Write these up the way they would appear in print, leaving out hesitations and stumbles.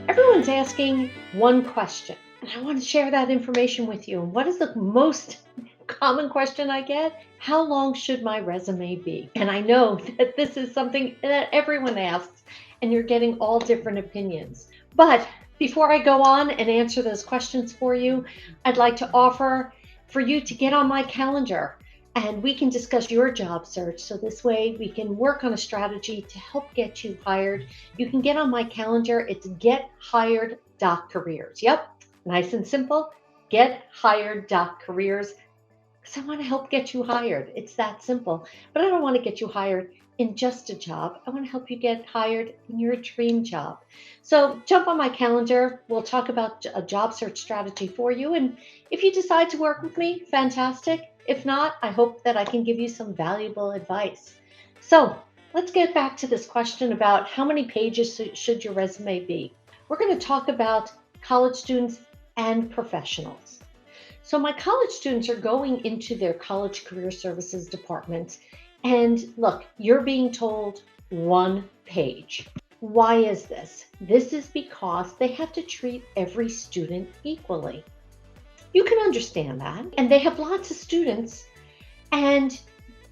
Everyone's asking one question, and I want to share that information with you. And what is the most common question I get? How long should my resume be? And I know that this is something that everyone asks, and you're getting all different opinions. But before I go on and answer those questions for you, I'd like to offer for you to get on my calendar and we can discuss your job search. So this way we can work on a strategy to help get you hired. You can get on my calendar. It's gethired.careers. Yep, nice and simple. Gethired.careers. Because I want to help get you hired. It's that simple. But I don't want to get you hired in just a job. I want to help you get hired in your dream job. So jump on my calendar. We'll talk about a job search strategy for you. And if you decide to work with me, fantastic. If not, I hope that I can give you some valuable advice. So let's get back to this question about how many pages should your resume be. We're going to talk about college students and professionals. So my college students are going into their college career services department. And look, you're being told 1 page. Why is this? This is because they have to treat every student equally. You can understand that. And they have lots of students, and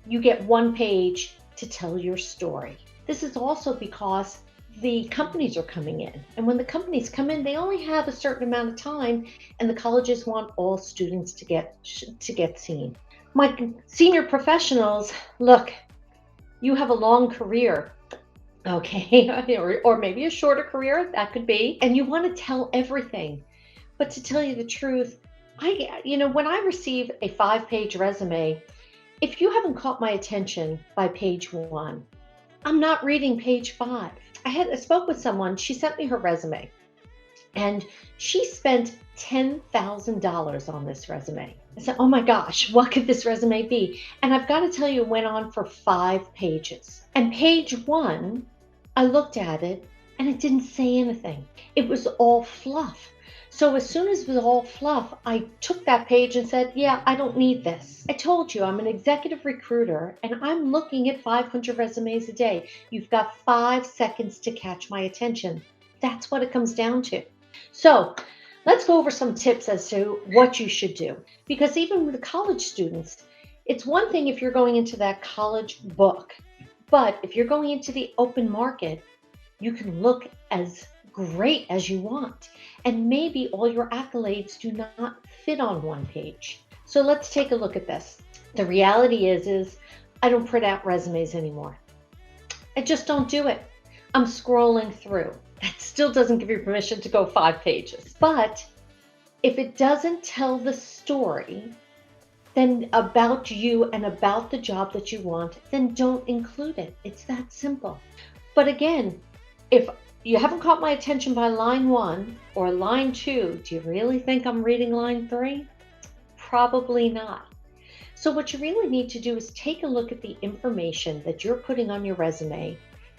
you get 1 page to tell your story. This is also because the companies are coming in. And when the companies come in, they only have a certain amount of time, and the colleges want all students to get seen. My senior professionals, look, you have a long career, okay, or maybe a shorter career, that could be, and you want to tell everything. But to tell you the truth, when I receive a 5-page resume, if you haven't caught my attention by page 1, I'm not reading page 5. I spoke with someone, she sent me her resume, and she spent $10,000 on this resume. I said, oh my gosh, what could this resume be? And I've got to tell you, it went on for 5 pages. And page 1, I looked at it and it didn't say anything. It was all fluff. So as soon as it was all fluff, I took that page and said, yeah, I don't need this. I told you I'm an executive recruiter and I'm looking at 500 resumes a day. You've got 5 seconds to catch my attention. That's what it comes down to. So let's go over some tips as to what you should do. Because even with the college students, it's one thing if you're going into that college book, but if you're going into the open market, you can look as great as you want. And maybe all your accolades do not fit on 1 page. So let's take a look at this. The reality is I don't print out resumes anymore. I just don't do it. I'm scrolling through. That still doesn't give you permission to go 5 pages. But if it doesn't tell the story then about you and about the job that you want, then don't include it. It's that simple. But again, if you haven't caught my attention by line 1 or line 2, do you really think I'm reading line 3? Probably not. So what you really need to do is take a look at the information that you're putting on your resume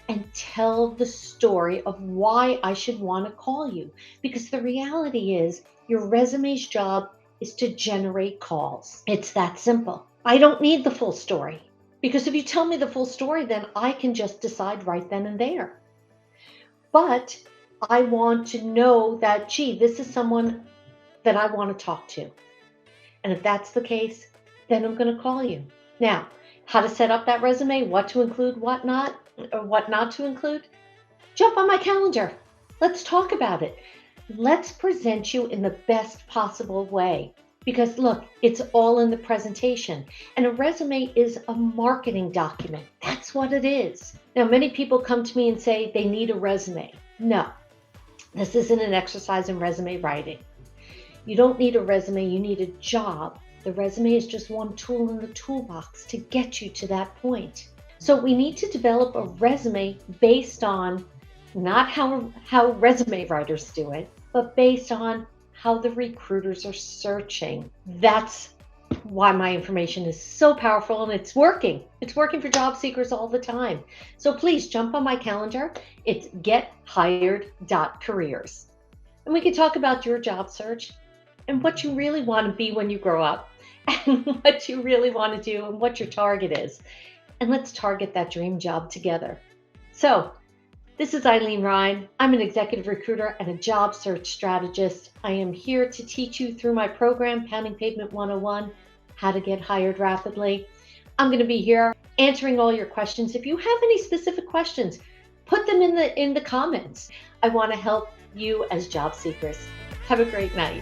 and tell the story of why I should want to call you. Because the reality is your resume's job is to generate calls. It's that simple. I don't need the full story, because if you tell me the full story, then I can just decide right then and there. But I want to know that, gee, this is someone that I want to talk to. And if that's the case, then I'm going to call you. Now, how to set up that resume, what to include, what not, or what not to include, jump on my calendar. Let's talk about it. Let's present you in the best possible way. Because look, it's all in the presentation. And a resume is a marketing document. That's what it is. Now, many people come to me and say they need a resume. No, this isn't an exercise in resume writing. You don't need a resume, you need a job. The resume is just one tool in the toolbox to get you to that point. So we need to develop a resume based on not how resume writers do it, but based on how the recruiters are searching. That's why my information is so powerful, and it's working. It's working for job seekers all the time. So please jump on my calendar. It's gethired.careers. And we can talk about your job search and what you really want to be when you grow up and what you really want to do and what your target is. And let's target that dream job together. So This is Eileen Ryan. I'm an executive recruiter and a job search strategist. I am here to teach you through my program, Pounding Pavement 101, how to get hired rapidly. I'm going to be here answering all your questions. If you have any specific questions, put them in the comments. I want to help you as job seekers. Have a great night.